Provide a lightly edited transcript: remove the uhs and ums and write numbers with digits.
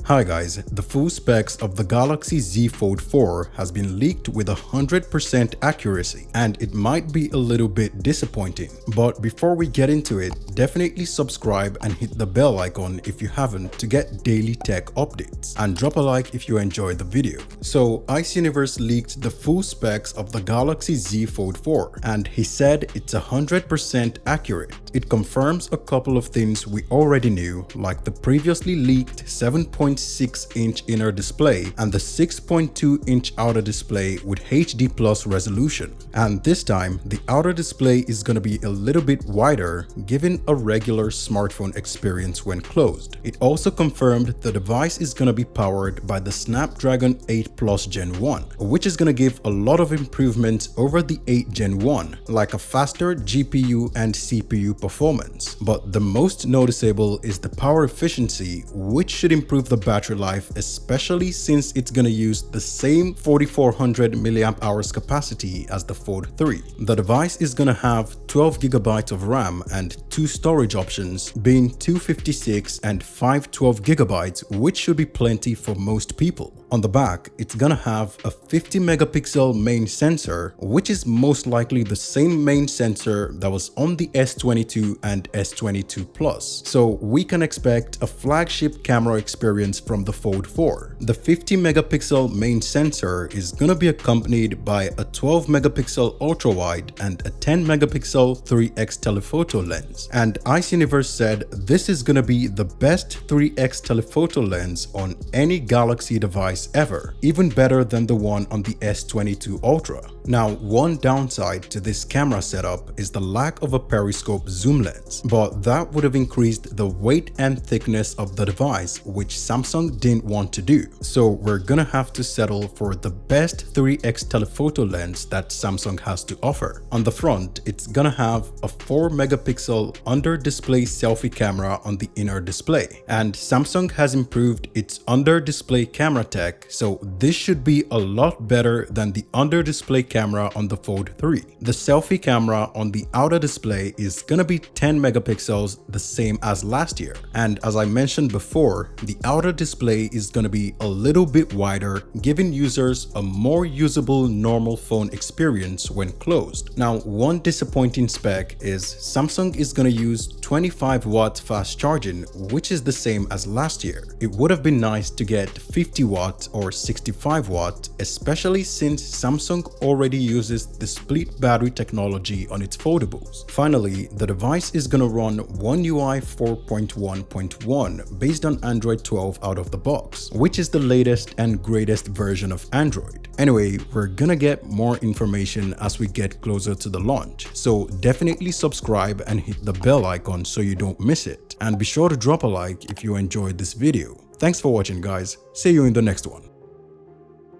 Hi guys, the full specs of the Galaxy Z Fold 4 has been leaked with 100% accuracy, and it might be a little bit disappointing. But before we get into it, definitely subscribe and hit the bell icon if you haven't to get daily tech updates, and drop a like if you enjoyed the video. So Ice Universe leaked the full specs of the Galaxy Z Fold 4, and he said it's 100% accurate. It confirms a couple of things we already knew, like the previously leaked 7.6-inch inner display and the 6.2-inch outer display with HD Plus resolution. And this time, the outer display is going to be a little bit wider, giving a regular smartphone experience when closed. It also confirmed the device is going to be powered by the Snapdragon 8 Plus Gen 1, which is going to give a lot of improvements over the 8 Gen 1, like a faster GPU and CPU performance. But the most noticeable is the power efficiency, which should improve the battery life, especially since it's going to use the same 4400 mAh capacity as the Fold 3. The device is going to have 12GB of RAM and two storage options, being 256 and 512GB, which should be plenty for most people. On the back, it's gonna have a 50-megapixel main sensor, which is most likely the same main sensor that was on the S22 and S22 Plus. So we can expect a flagship camera experience from the Fold 4. The 50-megapixel main sensor is gonna be accompanied by a 12-megapixel ultra-wide and a 10-megapixel 3x telephoto lens. And Ice Universe said this is gonna be the best 3x telephoto lens on any Galaxy device ever, even better than the one on the S22 Ultra. Now, one downside to this camera setup is the lack of a periscope zoom lens, but that would have increased the weight and thickness of the device, which Samsung didn't want to do. So we're gonna have to settle for the best 3x telephoto lens that Samsung has to offer. On the front, it's gonna have a 4-megapixel under-display selfie camera on the inner display, and Samsung has improved its under-display camera tech, so this should be a lot better than the under-display camera on the Fold 3. The selfie camera on the outer display is gonna be 10 megapixels, the same as last year. And as I mentioned before, the outer display is gonna be a little bit wider, giving users a more usable normal phone experience when closed. Now, one disappointing spec is Samsung is gonna use 25-watt fast charging, which is the same as last year. It would have been nice to get 50-watt or 65-watt, especially since Samsung already uses the split battery technology on its foldables. Finally, the device is going to run One UI 4.1.1 based on Android 12 out of the box, which is the latest and greatest version of Android. Anyway, we're gonna get more information as we get closer to the launch, so definitely subscribe and hit the bell icon so you don't miss it. And be sure to drop a like if you enjoyed this video. Thanks for watching guys, see you in the next one.